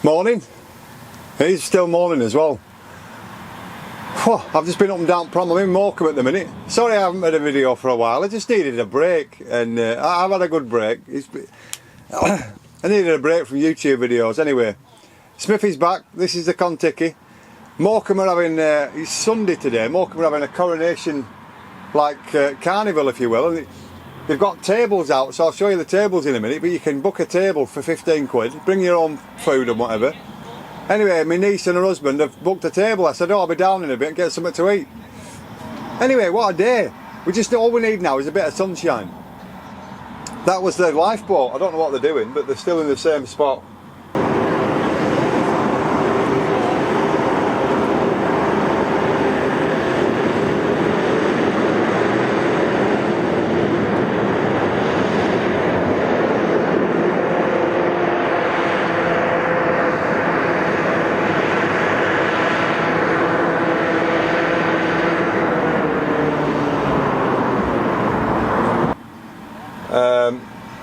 Morning. It's still morning as well. Whew, I've just been up and down prom. I'm in Morecambe at the minute. Sorry I haven't made a video for a while. I just needed a break, and I've had a good break. I needed a break from YouTube videos. Anyway, SMITHY'S back. This is the Contiki. Morecambe are having, it's Sunday today, Morecambe are having a coronation, like carnival if you will. And they've got tables out, so I'll show you the tables in a minute, but you can book a table for 15 quid, bring your own food and whatever. Anyway, my niece and her husband have booked a table. I said, oh, I'll be down in a bit and get something to eat. Anyway, what a day. All we need now is a bit of sunshine. That was the lifeboat. I don't know what they're doing, but they're still in the same spot.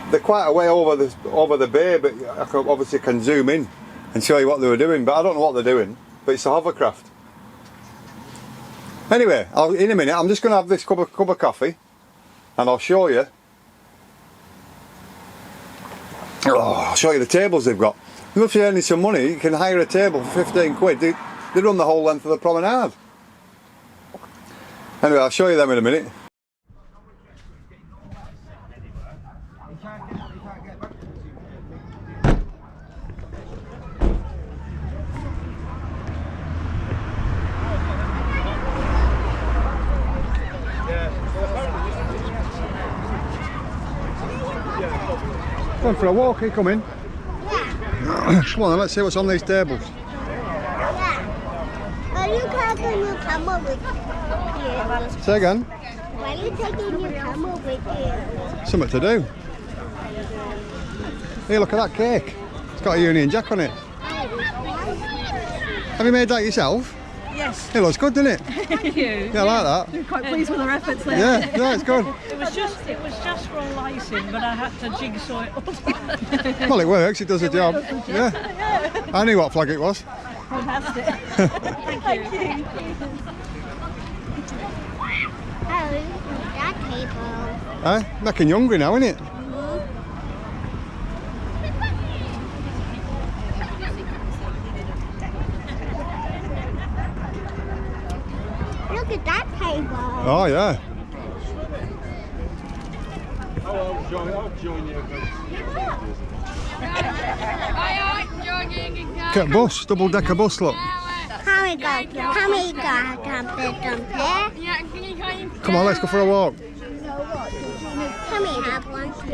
They're quite a way over the bay, but I obviously can zoom in and show you what they were doing, but I don't know what they're doing, but it's a hovercraft. Anyway, in a minute I'm just going to have this cup of coffee and I'll show you. I'll show you the tables they've got. If you're earning some money, you can hire a table for 15 quid. They run the whole length of the promenade. Anyway, I'll show you them in a minute. Going for a walk, are you coming? Yeah. Come on then, let's see what's on these tables. Yeah. Are you taking your camera with you? Say again? Why are you taking your camera with you? Something to do. Hey, look at that cake. It's got a Union Jack on it. Have you made that yourself? Yes. It looks good, doesn't it? Thank you. Yeah, I like that. I'm quite pleased with our efforts there. Yeah, it's good. It was just for a licing, but I had to jigsaw it up. Well, it works. It does the job. Yeah. I knew what flag it was. Fantastic. Thank you. Oh, that table. Making you hungry now, isn't it? Look at that table. Oh, yeah. I'll join you. Get a bus, double-decker bus, look. Can we go Come on, let's go for a walk. Can we have one too?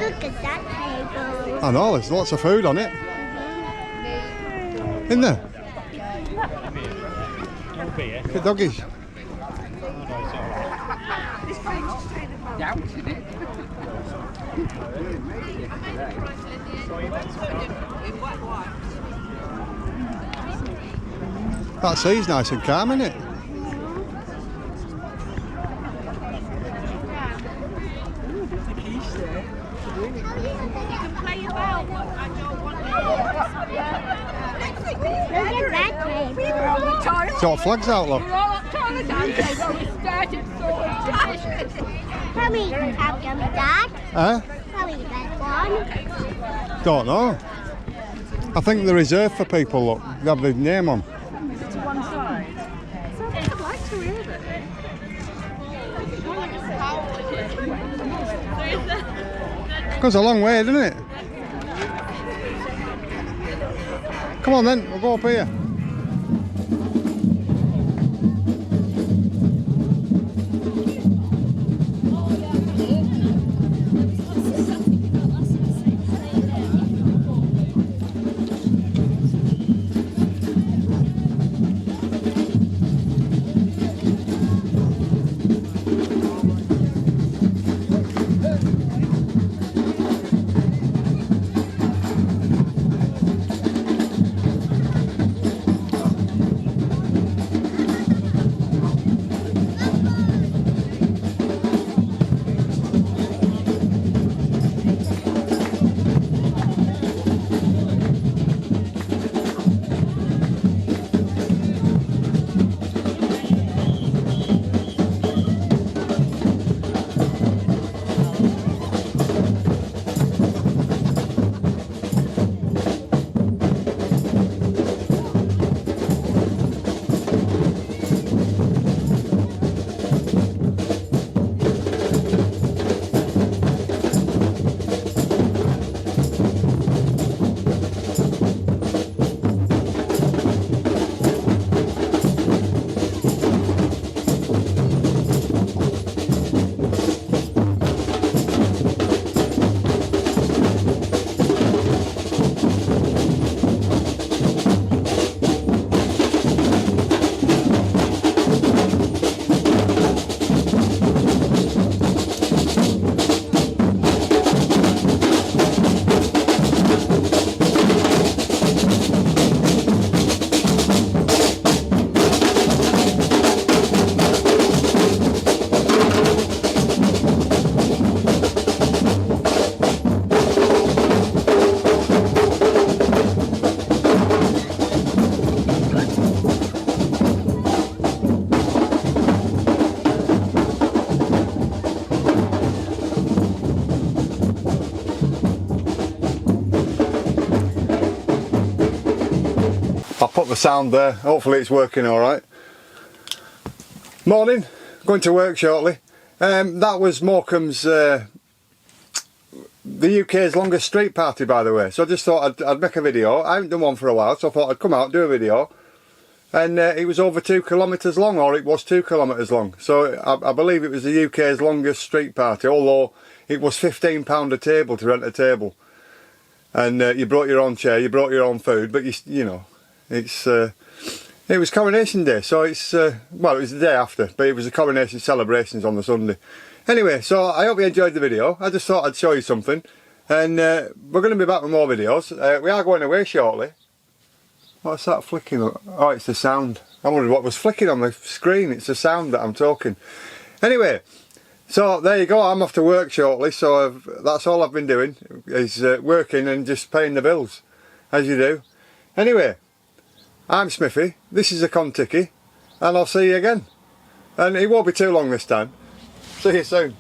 Look at that table. I know, there's lots of food on it. Isn't there? The doggies. That sea's nice and calm, isn't it? It's got flags out, look. Can we have them, Dad? Huh? Can we get one? Don't know. I think they're reserved for people, look. They have the name on. To one side. So I'd like to hear it. Goes a long way, doesn't it? Come on then, we'll go up here. I'll put the sound there, hopefully it's working alright. Morning, going to work shortly. That was Morecambe's, the UK's longest street party, by the way, so I just thought I'd make a video. I haven't done one for a while, so I thought I'd come out and do a video. And it was over 2 kilometres long, or it was 2 kilometres long, so I believe it was the UK's longest street party, although it was £15 a table to rent a table. And you brought your own chair, you brought your own food, but you know, it was coronation day, so it's well, it was the day after, but it was the coronation celebrations on the Sunday. Anyway, so I hope you enjoyed the video. I just thought I'd show you something, and we're going to be back with more videos. We are going away shortly. What's that flicking? Oh, it's the sound. I wondered what was flicking on the screen. It's the sound that I'm talking. Anyway, so there you go. I'm off to work shortly, so that's all I've been doing is working and just paying the bills, as you do. Anyway, I'm Smithy, this is a Kon-Tiki, and I'll see you again. And it won't be too long this time. See you soon.